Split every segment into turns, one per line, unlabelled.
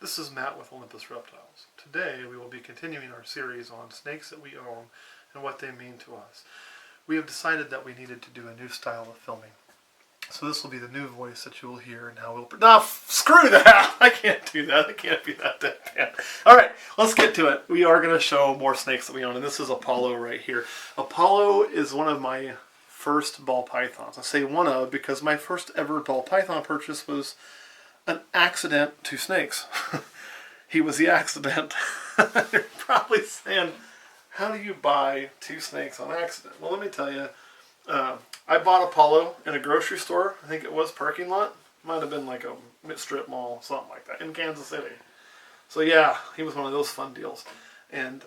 This is Matt with Olympus Reptiles. Today we will be continuing our series on snakes that we own and what they mean to us. We have decided that we needed to do a new style of filming. So this will be the new voice that you will hear and how we'll... screw that! I can't do that. I can't be that deadpan. Alright, let's get to it. We are going to show more snakes that we own, and this is Apollo right here. Apollo is one of my first ball pythons. I say one of because my first ever ball python purchase was an accident to snakes. He was the accident. You're probably saying, how do you buy two snakes on accident? Well, let me tell you, I bought Apollo in a grocery store. I think it was parking lot. Might have been like a strip mall, something like that, in Kansas City. So yeah, he was one of those fun deals. And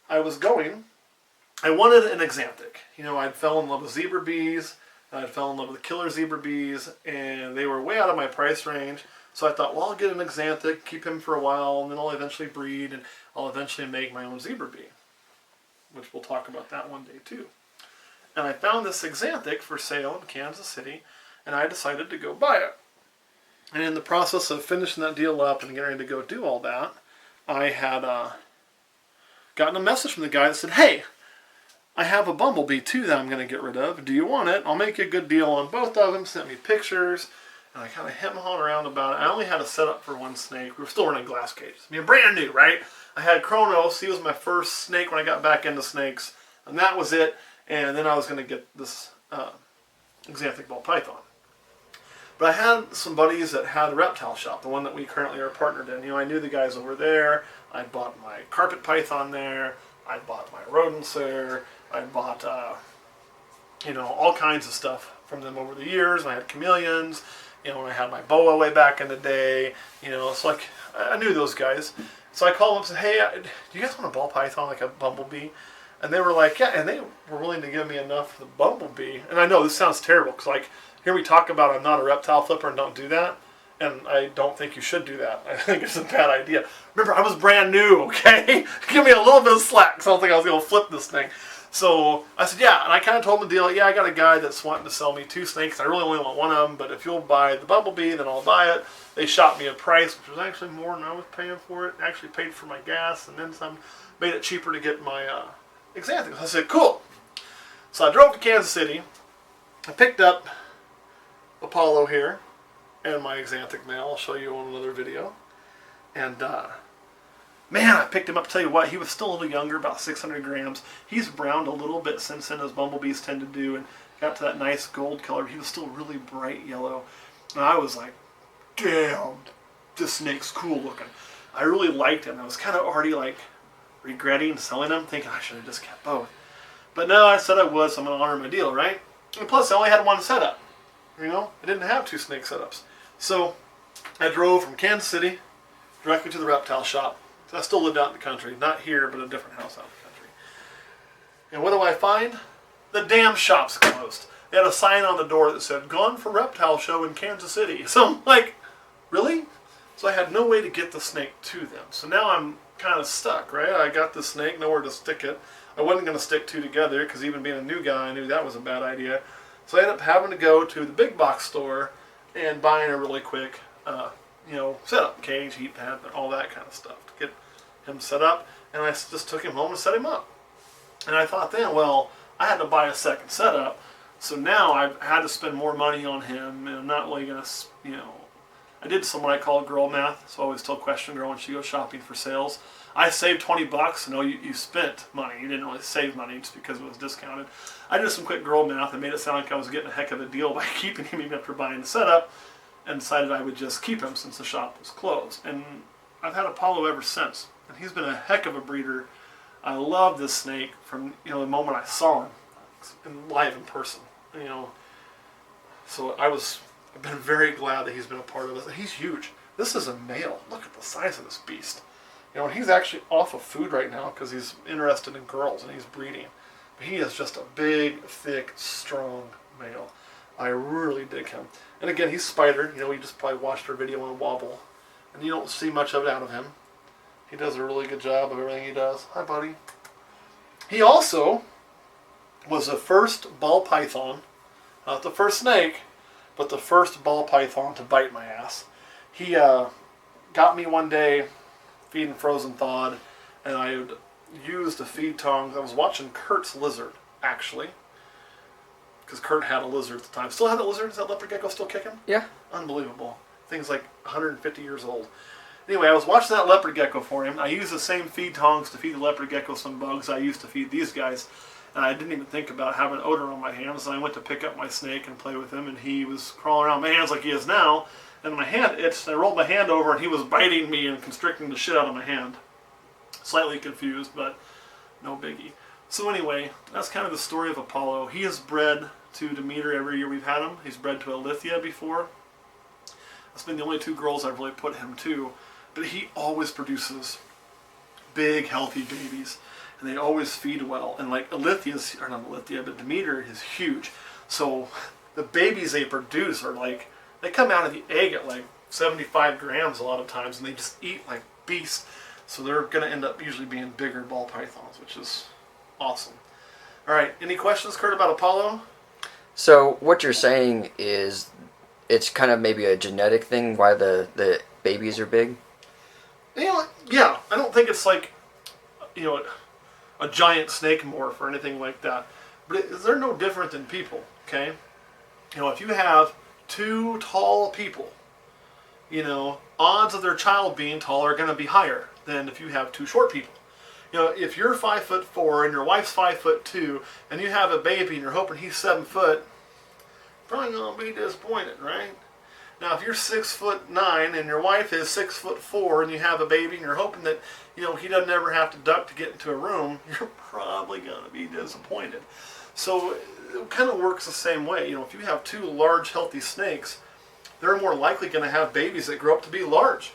I wanted an exanthic. You know, I'd fell in love with zebra bees. I fell in love with killer zebra bees, and they were way out of my price range. So I thought, well, I'll get an exanthic, keep him for a while, and then I'll eventually breed, and I'll eventually make my own zebra bee, which we'll talk about that one day too. And I found this exanthic for sale in Kansas City, and I decided to go buy it. And in the process of finishing that deal up and getting ready to go do all that, I had gotten a message from the guy that said, hey, I have a bumblebee too that I'm going to get rid of. Do you want it? I'll make you a good deal on both of them. Sent me pictures. And I kind of hem and hawed around about it. I only had a setup for one snake. We were still running glass cages. I mean, brand new, right? I had Kronos. He was my first snake when I got back into snakes. And that was it. And then I was going to get this exanthic ball python. But I had some buddies that had a reptile shop, the one that we currently are partnered in. You know, I knew the guys over there. I bought my carpet python there. I bought my rodents there. I bought, you know, all kinds of stuff from them over the years. I had chameleons. You know, when I had my boa way back in the day, you know, it's like, I knew those guys. So I called them and said, hey, do you guys want a ball python, like a bumblebee? And they were like, yeah, and they were willing to give me enough for the bumblebee. And I know this sounds terrible, because like, here we talk about I'm not a reptile flipper and don't do that. And I don't think you should do that. I think it's a bad idea. Remember, I was brand new, okay? Give me a little bit of slack, because I don't think I was going to flip this thing. So I said, yeah, and I kind of told him the deal. Yeah, I got a guy that's wanting to sell me two snakes. I really only want one of them, but if you'll buy the bumblebee, then I'll buy it. They shot me a price, which was actually more than I was paying for it. Actually paid for my gas, and then some. Made it cheaper to get my exanthic. I said, cool. So I drove to Kansas City. I picked up Apollo here and my exanthic male. I'll show you on another video. And man, I picked him up. Tell you what, he was still a little younger, about 600 grams. He's browned a little bit since then, as bumblebees tend to do, and got to that nice gold color. He was still really bright yellow. And I was like, damn, this snake's cool looking. I really liked him. I was kind of already like regretting selling him, thinking I should have just kept both. But no, I said I would, so I'm going to honor my deal, right? And plus, I only had one setup. You know, I didn't have two snake setups. So I drove from Kansas City directly to the reptile shop. I still lived out in the country. Not here, but a different house out in the country. And what do I find? The damn shop's closed. They had a sign on the door that said, gone for reptile show in Kansas City. So I'm like, really? So I had no way to get the snake to them. So now I'm kind of stuck, right? I got the snake, nowhere to stick it. I wasn't going to stick two together, because even being a new guy, I knew that was a bad idea. So I ended up having to go to the big box store and buying a really quick you know, setup, cage, heat pad, all that kind of stuff to get him set up. And I just took him home and set him up. And I thought then, well, I had to buy a second setup, so now I've had to spend more money on him, and I'm not really going to, you know, I did some what I call girl math, so I always tell Question Girl when she goes shopping for sales, I saved $20. No, you spent money. You didn't really save money just because it was discounted. I did some quick girl math and made it sound like I was getting a heck of a deal by keeping him even after buying the setup, and decided I would just keep him since the shop was closed. And I've had Apollo ever since, and he's been a heck of a breeder. I love this snake from, you know, the moment I saw him live in person. You know, so I've been very glad that he's been a part of this. He's huge. This is a male. Look at the size of this beast. You know, and he's actually off of food right now because he's interested in girls and he's breeding. But he is just a big, thick, strong male. I really dig him. And again, he's spider. You know, we just probably watched our video on Wobble. And you don't see much of it out of him. He does a really good job of everything he does. Hi, buddy. He also was the first ball python, not the first snake, but the first ball python to bite my ass. He got me one day feeding frozen thawed, and I had used a feed tongs. I was watching Kurt's lizard, actually, because Kurt had a lizard at the time. Still have that lizard? Is that leopard gecko still kicking?
Yeah.
Unbelievable. Thing's like 150 years old. Anyway, I was watching that leopard gecko for him. I used the same feed tongs to feed the leopard gecko some bugs I used to feed these guys. And I didn't even think about having odor on my hands. And I went to pick up my snake and play with him, and he was crawling around my hands like he is now. And my hand itched, and I rolled my hand over, and he was biting me and constricting the shit out of my hand. Slightly confused, but no biggie. So anyway, that's kind of the story of Apollo. He is bred to Demeter every year we've had him. He's bred to Alithia before. That's been the only two girls I've really put him to. But he always produces big, healthy babies. And they always feed well. And like Alithia's, or not Alithia, but Demeter is huge. So the babies they produce are like, they come out of the egg at like 75 grams a lot of times, and they just eat like beasts. So they're going to end up usually being bigger ball pythons, which is awesome. All right, any questions, Kurt, about Apollo?
So what you're saying is it's kind of maybe a genetic thing why the babies are big?
You know, yeah, I don't think it's like, you know, a giant snake morph or anything like that. But they're no different than people, okay? You know, if you have two tall people, you know, odds of their child being tall are going to be higher than if you have two short people. You know, if you're 5'4" and your wife's 5'2", and you have a baby and you're hoping he's 7 foot, probably going to be disappointed, right? Now, if you're 6'9" and your wife is 6'4" and you have a baby and you're hoping that, you know, he doesn't ever have to duck to get into a room, you're probably going to be disappointed. So it kind of works the same way. You know, if you have two large, healthy snakes, they're more likely going to have babies that grow up to be large.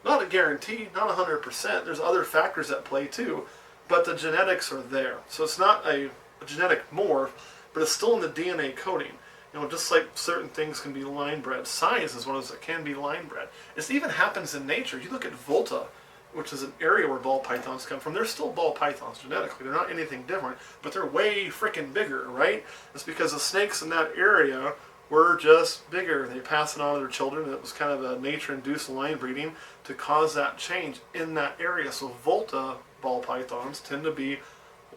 Not a guarantee, not 100%. There's other factors at play too, but the genetics are there. So it's not a genetic morph, but it's still in the DNA coding. You know, just like certain things can be line bred. Size is one of those that can be line bred. It even happens in nature. You look at Volta, which is an area where ball pythons come from. They're still ball pythons genetically. They're not anything different, but they're way freaking bigger, right? It's because the snakes in that area were just bigger. They pass it on to their children. It was kind of a nature-induced line breeding to cause that change in that area. So Volta ball pythons tend to be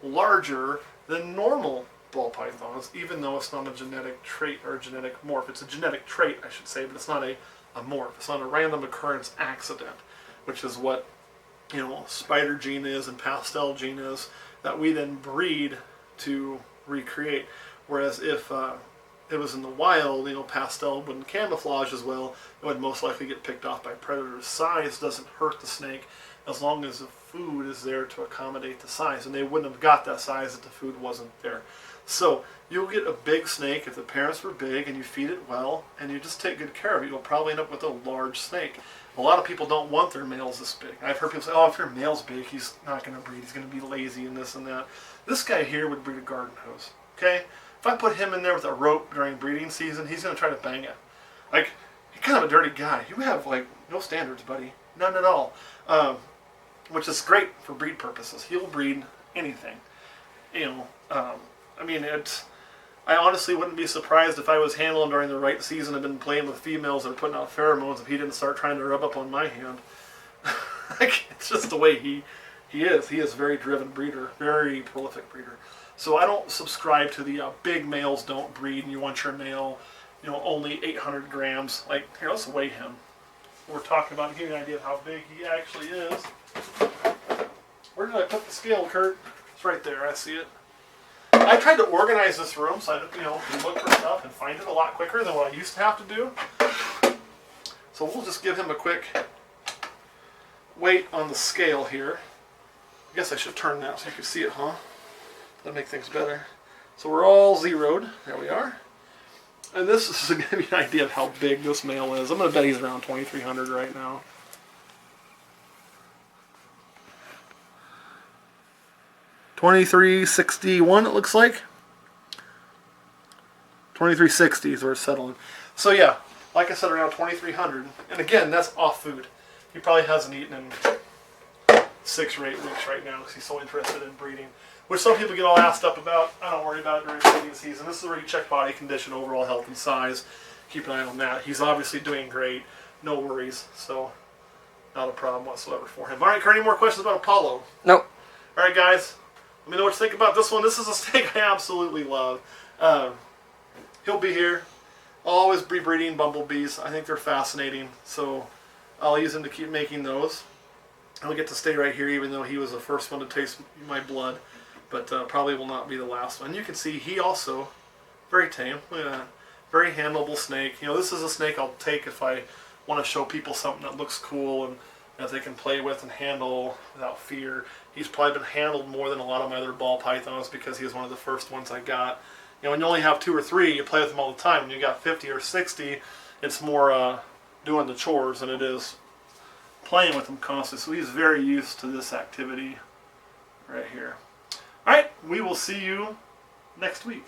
larger than normal ball pythons, even though it's not a genetic trait or a genetic morph. It's a genetic trait, I should say, but it's not a morph. It's not a random occurrence accident, which is what, you know, spider gene is and pastel gene is, that we then breed to recreate. Whereas if it was in the wild, you know, pastel wouldn't camouflage as well, it would most likely get picked off by predators. Size doesn't hurt the snake as long as the food is there to accommodate the size, and they wouldn't have got that size if the food wasn't there. So you'll get a big snake if the parents were big and you feed it well and you just take good care of it. You'll probably end up with a large snake. A lot of people don't want their males this big. I've heard people say, oh, if your male's big, he's not going to breed. He's going to be lazy and this and that. This guy here would breed a garden hose, okay? If I put him in there with a rope during breeding season, he's going to try to bang it. Like, you're kind of a dirty guy. You have, like, no standards, buddy. None at all. Which is great for breed purposes. He'll breed anything. You know, I mean, I honestly wouldn't be surprised if I was handling during the right season and been playing with females that are putting out pheromones if he didn't start trying to rub up on my hand. Like, it's just the way he is. He is a very driven breeder, very prolific breeder. So I don't subscribe to the big males don't breed and you want your male, you know, only 800 grams. Like, here, let's weigh him. We're talking about, give you an idea of how big he actually is. Where did I put the scale, Kurt? It's right there. I see it. I tried to organize this room so I, you know, can look for stuff and find it a lot quicker than what I used to have to do. So we'll just give him a quick weight on the scale here. I guess I should turn that so you can see it, huh? That'll make things better. So we're all zeroed. There we are. And this is going to give you an idea of how big this male is. I'm going to bet he's around 2,300 right now. $23.61 it looks like. 23.60 is where it's settling. So yeah, like I said, around 2,300. And again, that's off food. He probably hasn't eaten in 6 or 8 weeks right now because he's so interested in breeding. Which some people get all asked up about. I don't worry about it during breeding season. This is where you check body condition, overall health and size. Keep an eye on that. He's obviously doing great. No worries. So not a problem whatsoever for him. All right, Kurt, any more questions about Apollo?
Nope.
All right, guys. Let me know what you think about this one. This is a snake I absolutely love. He'll be here. I'll always be breeding bumblebees. I think they're fascinating. So I'll use him to keep making those. He'll get to stay right here, even though he was the first one to taste my blood. But probably will not be the last one. You can see he also, very tame. Look at that. Very handleable snake. You know, this is a snake I'll take if I want to show people something that looks cool and that they can play with and handle without fear. He's probably been handled more than a lot of my other ball pythons because he was one of the first ones I got. You know, when you only have 2 or 3, you play with them all the time. When you got 50 or 60, it's more doing the chores than it is playing with them constantly. So he's very used to this activity right here. All right, we will see you next week.